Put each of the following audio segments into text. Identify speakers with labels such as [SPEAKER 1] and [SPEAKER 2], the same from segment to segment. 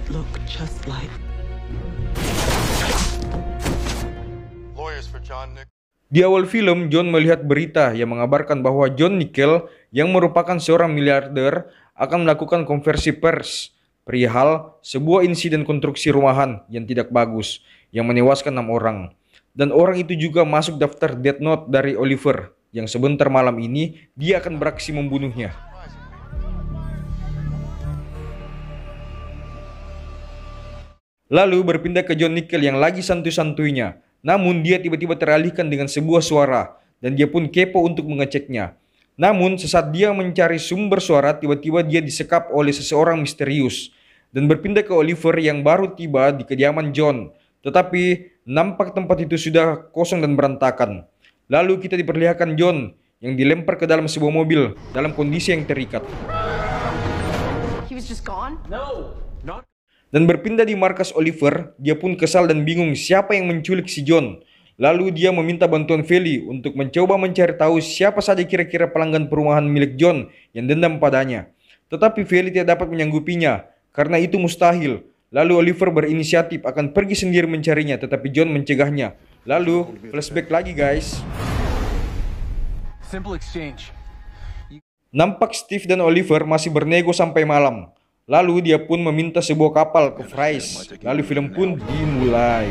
[SPEAKER 1] look just like.
[SPEAKER 2] Di awal film, John melihat berita yang mengabarkan bahwa John Nickel yang merupakan seorang miliarder akan melakukan konversi pers perihal sebuah insiden konstruksi rumahan yang tidak bagus yang menewaskan 6 orang. Dan orang itu juga masuk daftar Death Note dari Oliver yang sebentar malam ini dia akan beraksi membunuhnya. Lalu berpindah ke John Nickel yang lagi santuy-santuinya. Namun dia tiba-tiba teralihkan dengan sebuah suara dan dia pun kepo untuk mengeceknya. Namun sesaat dia mencari sumber suara, tiba-tiba dia disekap oleh seseorang misterius dan berpindah ke Oliver yang baru tiba di kediaman John. Tetapi nampak tempat itu sudah kosong dan berantakan. Lalu kita diperlihatkan John yang dilempar ke dalam sebuah mobil dalam kondisi yang terikat.
[SPEAKER 3] He was just gone? No, not.
[SPEAKER 2] Dan berpindah di markas Oliver, dia pun kesal dan bingung siapa yang menculik si John. Lalu dia meminta bantuan Feli untuk mencoba mencari tahu siapa saja kira-kira pelanggan perumahan milik John yang dendam padanya. Tetapi Feli tidak dapat menyanggupinya karena itu mustahil. Lalu Oliver berinisiatif akan pergi sendiri mencarinya, tetapi John mencegahnya. Lalu flashback lagi guys.
[SPEAKER 4] Simple exchange.
[SPEAKER 2] Nampak Steve dan Oliver masih bernego sampai malam. Lalu dia pun meminta sebuah kapal ke Fries. Lalu film pun dimulai.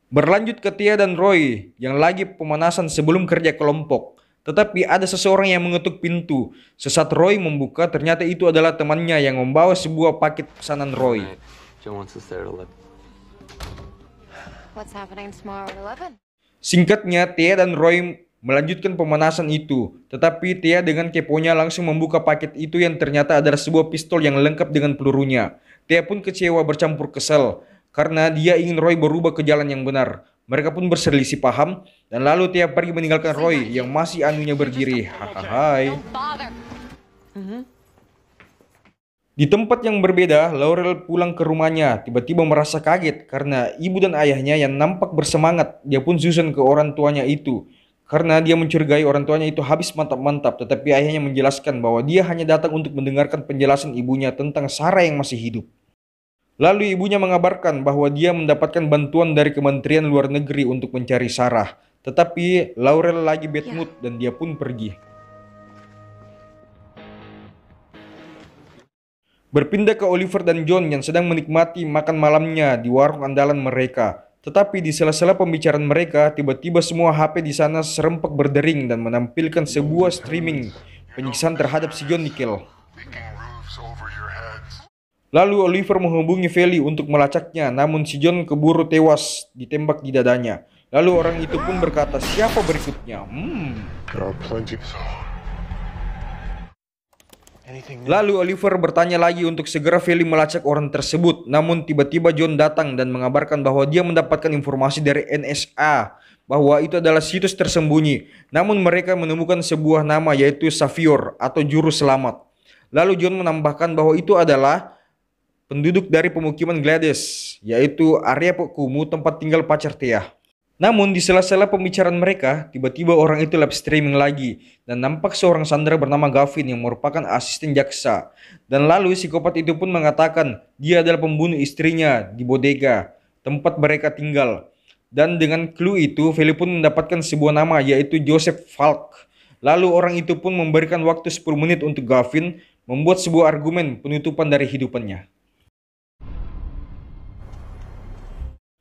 [SPEAKER 2] Berlanjut ke Tia dan Roy yang lagi pemanasan sebelum kerja kelompok. Tetapi ada seseorang yang mengetuk pintu. Sesaat Roy membuka, ternyata itu adalah temannya yang membawa sebuah paket pesanan Roy.
[SPEAKER 3] What's happening tomorrow at 11?
[SPEAKER 2] Singkatnya, Tia dan Roy melanjutkan pemanasan itu, tetapi Tia dengan keponya langsung membuka paket itu yang ternyata adalah sebuah pistol yang lengkap dengan pelurunya. Tia pun kecewa bercampur kesal karena dia ingin Roy berubah ke jalan yang benar. Mereka pun berselisih paham dan lalu Tia pergi meninggalkan Roy yang masih anunya berdiri. Hahaha. Di tempat yang berbeda, Laurel pulang ke rumahnya, tiba-tiba merasa kaget karena ibu dan ayahnya yang nampak bersemangat. Dia pun susun ke orang tuanya itu. Karena dia mencurigai orang tuanya itu habis mantap-mantap, tetapi ayahnya menjelaskan bahwa dia hanya datang untuk mendengarkan penjelasan ibunya tentang Sarah yang masih hidup. Lalu ibunya mengabarkan bahwa dia mendapatkan bantuan dari Kementerian Luar Negeri untuk mencari Sarah. Tetapi Laurel lagi bad mood dan dia pun pergi. Berpindah ke Oliver dan John yang sedang menikmati makan malamnya di warung andalan mereka. Tetapi di sela-sela pembicaraan mereka, tiba-tiba semua HP di sana serempak berdering dan menampilkan sebuah streaming penyiksaan terhadap si John Nickel. Lalu Oliver menghubungi Feli untuk melacaknya, namun si John keburu tewas ditembak di dadanya. Lalu orang itu pun berkata, siapa berikutnya? Lalu Oliver bertanya lagi untuk segera Feli melacak orang tersebut. Namun tiba-tiba John datang dan mengabarkan bahwa dia mendapatkan informasi dari NSA bahwa itu adalah situs tersembunyi. Namun mereka menemukan sebuah nama yaitu Savior atau Juru Selamat. Lalu John menambahkan bahwa itu adalah penduduk dari pemukiman Gladys, yaitu area kumuh tempat tinggal pacar Tia. Namun di sela-sela pembicaraan mereka, tiba-tiba orang itu live streaming lagi dan nampak seorang sandera bernama Gavin yang merupakan asisten jaksa. Dan lalu psikopat itu pun mengatakan dia adalah pembunuh istrinya di bodega tempat mereka tinggal. Dan dengan clue itu, Feli pun mendapatkan sebuah nama yaitu Joseph Falk. Lalu orang itu pun memberikan waktu 10 menit untuk Gavin membuat sebuah argumen penutupan dari hidupannya.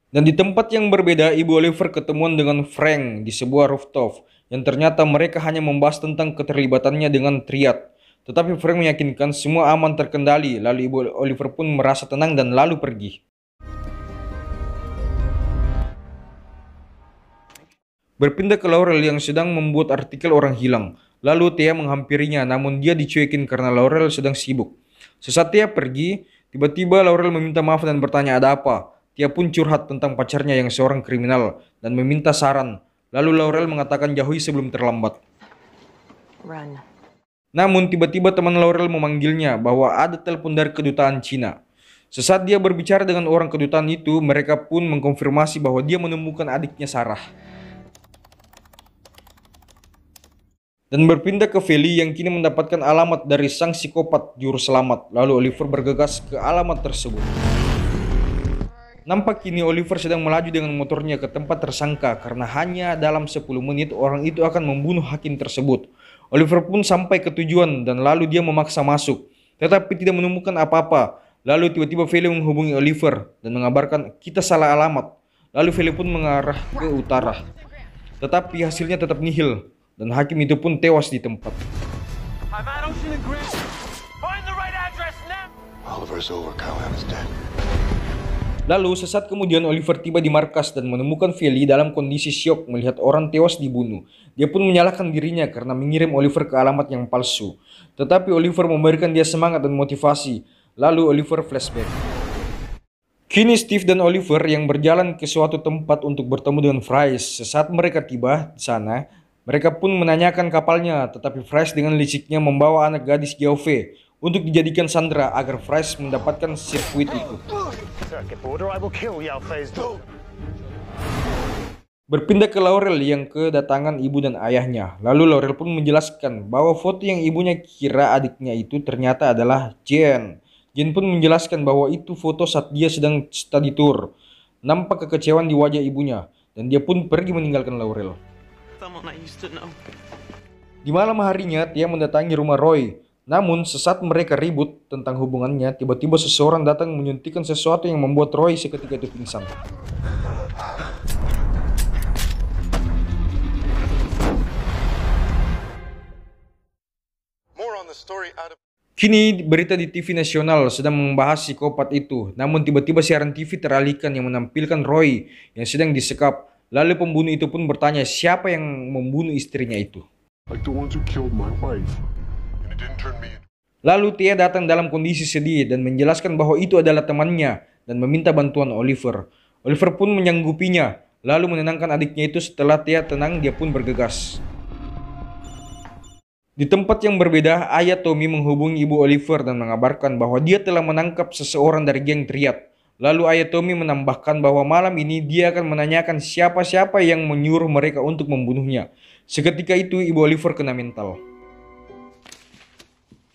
[SPEAKER 2] Dan di tempat yang berbeda, Ibu Oliver ketemuan dengan Frank di sebuah rooftop yang ternyata mereka hanya membahas tentang keterlibatannya dengan Triad. Tetapi Frank meyakinkan semua aman terkendali, lalu Ibu Oliver pun merasa tenang dan lalu pergi. Berpindah ke Laurel yang sedang membuat artikel orang hilang. Lalu Tia menghampirinya, namun dia dicuekin karena Laurel sedang sibuk. Sesaat Tia pergi, tiba-tiba Laurel meminta maaf dan bertanya ada apa. Tia pun curhat tentang pacarnya yang seorang kriminal dan meminta saran. Lalu Laurel mengatakan jauhi sebelum terlambat.
[SPEAKER 3] Run.
[SPEAKER 2] Namun tiba-tiba teman Laurel memanggilnya bahwa ada telepon dari kedutaan Cina. Sesaat dia berbicara dengan orang kedutaan itu, mereka pun mengkonfirmasi bahwa dia menemukan adiknya Sarah. dan berpindah ke Feli yang kini mendapatkan alamat dari sang psikopat juru selamat. Lalu Oliver bergegas ke alamat tersebut. Nampak kini Oliver sedang melaju dengan motornya ke tempat tersangka karena hanya dalam 10 menit orang itu akan membunuh hakim tersebut. Oliver pun sampai ke tujuan dan lalu dia memaksa masuk, tetapi tidak menemukan apa-apa. Lalu tiba-tiba Feli menghubungi Oliver dan mengabarkan kita salah alamat. Lalu Feli pun mengarah ke utara, tetapi hasilnya tetap nihil dan hakim itu pun tewas di tempat. Lalu sesaat kemudian Oliver tiba di markas dan menemukan Feli dalam kondisi syok melihat orang tewas dibunuh. Dia pun menyalahkan dirinya karena mengirim Oliver ke alamat yang palsu. Tetapi Oliver memberikan dia semangat dan motivasi. Lalu Oliver flashback. Kini Steve dan Oliver yang berjalan ke suatu tempat untuk bertemu dengan Fries. Sesaat mereka tiba di sana, mereka pun menanyakan kapalnya, tetapi Fries dengan lisiknya membawa anak gadis Geoffrey untuk dijadikan sandera agar Fries mendapatkan sirkuit itu. Berpindah ke Laurel yang kedatangan ibu dan ayahnya. Lalu Laurel pun menjelaskan bahwa foto yang ibunya kira adiknya itu ternyata adalah Jen. Jen pun menjelaskan bahwa itu foto saat dia sedang study tour. Nampak kekecewaan di wajah ibunya dan dia pun pergi meninggalkan Laurel. Di malam harinya, Tia mendatangi rumah Roy. Namun, sesaat mereka ribut tentang hubungannya, tiba-tiba seseorang datang menyuntikkan sesuatu yang membuat Roy seketika itu pingsan. Kini berita di TV nasional sedang membahas psikopat itu. Namun tiba-tiba siaran TV teralihkan yang menampilkan Roy yang sedang disekap. Lalu pembunuh itu pun bertanya siapa yang membunuh istrinya itu. Lalu Tia datang dalam kondisi sedih dan menjelaskan bahwa itu adalah temannya dan meminta bantuan Oliver. Oliver pun menyanggupinya, lalu menenangkan adiknya itu. Setelah Tia tenang, dia pun bergegas. Di tempat yang berbeda, ayah Tommy menghubungi ibu Oliver dan mengabarkan bahwa dia telah menangkap seseorang dari geng Triad. Lalu ayah Tommy menambahkan bahwa malam ini dia akan menanyakan siapa-siapa yang menyuruh mereka untuk membunuhnya. Seketika itu ibu Oliver kena mental.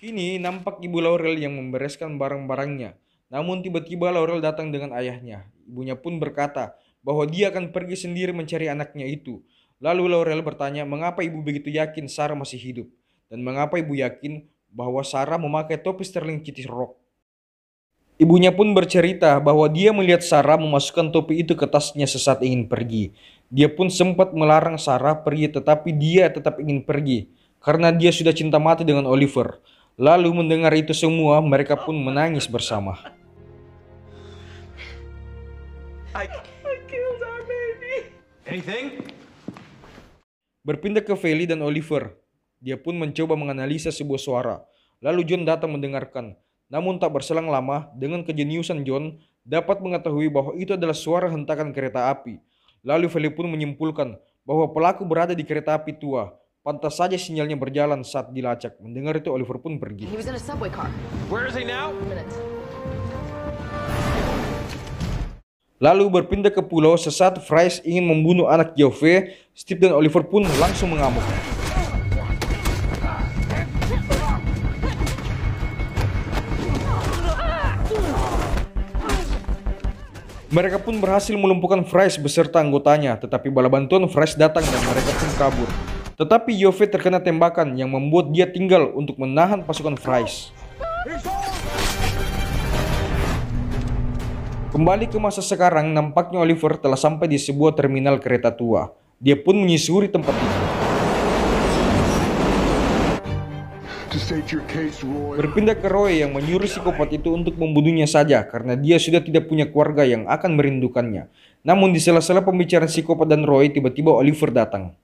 [SPEAKER 2] Kini nampak ibu Laurel yang membereskan barang-barangnya. Namun tiba-tiba Laurel datang dengan ayahnya. Ibunya pun berkata bahwa dia akan pergi sendiri mencari anaknya itu. Lalu Laurel bertanya mengapa ibu begitu yakin Sarah masih hidup. Dan mengapa ibu yakin bahwa Sarah memakai topi Sterling Kitty Rock. Ibunya pun bercerita bahwa dia melihat Sarah memasukkan topi itu ke tasnya sesaat ingin pergi. Dia pun sempat melarang Sarah pergi, tetapi dia tetap ingin pergi karena dia sudah cinta mati dengan Oliver. Lalu mendengar itu semua, mereka pun menangis bersama.
[SPEAKER 1] I killed our baby. Anything?
[SPEAKER 2] Berpindah ke Feli dan Oliver. Dia pun mencoba menganalisa sebuah suara. Lalu John datang mendengarkan. Namun tak berselang lama, dengan kejeniusan John dapat mengetahui bahwa itu adalah suara hentakan kereta api. Lalu Feli pun menyimpulkan bahwa pelaku berada di kereta api tua. Pantas saja sinyalnya berjalan saat dilacak. Mendengar itu Oliver pun pergi.
[SPEAKER 3] He was in a subway car.
[SPEAKER 1] Where is he now?
[SPEAKER 2] Lalu berpindah ke pulau. Sesaat Fries ingin membunuh anak Geoffrey, Steve dan Oliver pun langsung mengamuk. Mereka pun berhasil melumpuhkan Fries beserta anggotanya, tetapi bala bantuan Fries datang dan mereka pun kabur. Tetapi Geoffrey terkena tembakan yang membuat dia tinggal untuk menahan pasukan Fries. Kembali ke masa sekarang, nampaknya Oliver telah sampai di sebuah terminal kereta tua. Dia pun menyusuri tempat itu. Berpindah ke Roy yang menyuruh psikopat itu untuk membunuhnya saja karena dia sudah tidak punya keluarga yang akan merindukannya. Namun di sela-sela pembicaraan psikopat dan Roy, tiba-tiba Oliver datang.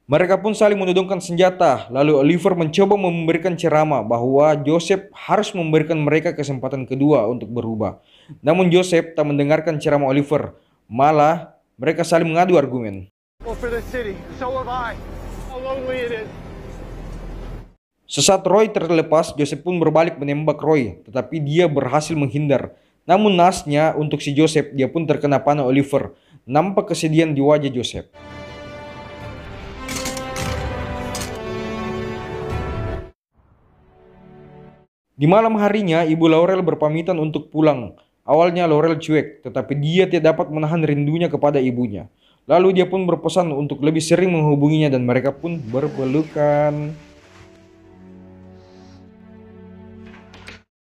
[SPEAKER 2] Mereka pun saling menodongkan senjata. Lalu Oliver mencoba memberikan ceramah bahwa Joseph harus memberikan mereka kesempatan kedua untuk berubah. Namun Joseph tak mendengarkan ceramah Oliver. Malah mereka saling mengadu argumen. Sesaat Roy terlepas, Joseph pun berbalik menembak Roy, tetapi dia berhasil menghindar. Namun naasnya untuk si Joseph, dia pun terkena panah Oliver. Nampak kesedihan di wajah Joseph. Di malam harinya, Ibu Laurel berpamitan untuk pulang. Awalnya Laurel cuek, tetapi dia tidak dapat menahan rindunya kepada ibunya. Lalu dia pun berpesan untuk lebih sering menghubunginya dan mereka pun berpelukan.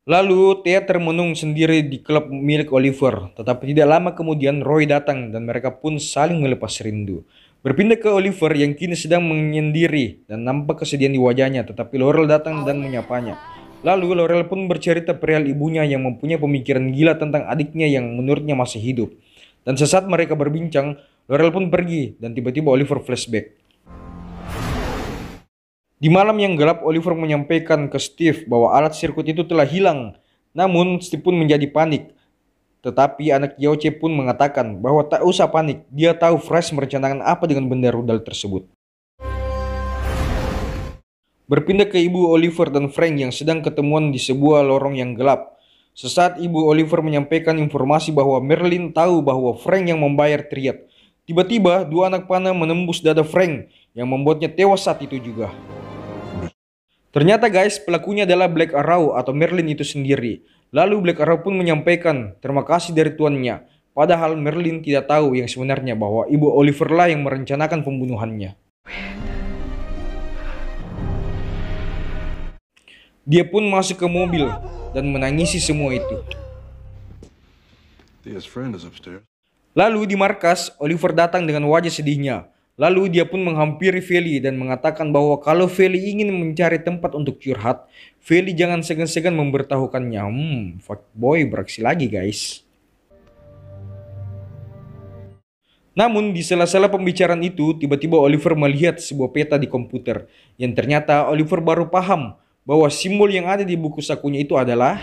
[SPEAKER 2] Lalu Thea termenung sendiri di klub milik Oliver, tetapi tidak lama kemudian Roy datang dan mereka pun saling melepas rindu. Berpindah ke Oliver yang kini sedang menyendiri dan nampak kesedihan di wajahnya, tetapi Laurel datang dan menyapanya. Lalu Laurel pun bercerita perihal ibunya yang mempunyai pemikiran gila tentang adiknya yang menurutnya masih hidup. Dan sesaat mereka berbincang, Laurel pun pergi dan tiba-tiba Oliver flashback. Di malam yang gelap, Oliver menyampaikan ke Steve bahwa alat sirkuit itu telah hilang. Namun Steve pun menjadi panik. Tetapi anak Jauce pun mengatakan bahwa tak usah panik, dia tahu Fresh merencanakan apa dengan benda rudal tersebut. Berpindah ke ibu Oliver dan Frank yang sedang ketemuan di sebuah lorong yang gelap. Sesaat ibu Oliver menyampaikan informasi bahwa Merlin tahu bahwa Frank yang membayar Triad. Tiba-tiba dua anak panah menembus dada Frank yang membuatnya tewas saat itu juga. Ternyata guys, pelakunya adalah Black Arrow atau Merlin itu sendiri. Lalu Black Arrow pun menyampaikan terima kasih dari tuannya. Padahal Merlin tidak tahu yang sebenarnya bahwa ibu Oliver lah yang merencanakan pembunuhannya. Dia pun masuk ke mobil dan menangisi semua itu. Lalu di markas, Oliver datang dengan wajah sedihnya. Lalu dia pun menghampiri Feli dan mengatakan bahwa kalau Feli ingin mencari tempat untuk curhat, Feli jangan segan-segan memberitahukannya. Fuckboy beraksi lagi guys. Namun di sela-sela pembicaraan itu, tiba-tiba Oliver melihat sebuah peta di komputer. Yang ternyata Oliver baru paham bahwa simbol yang ada di buku sakunya itu adalah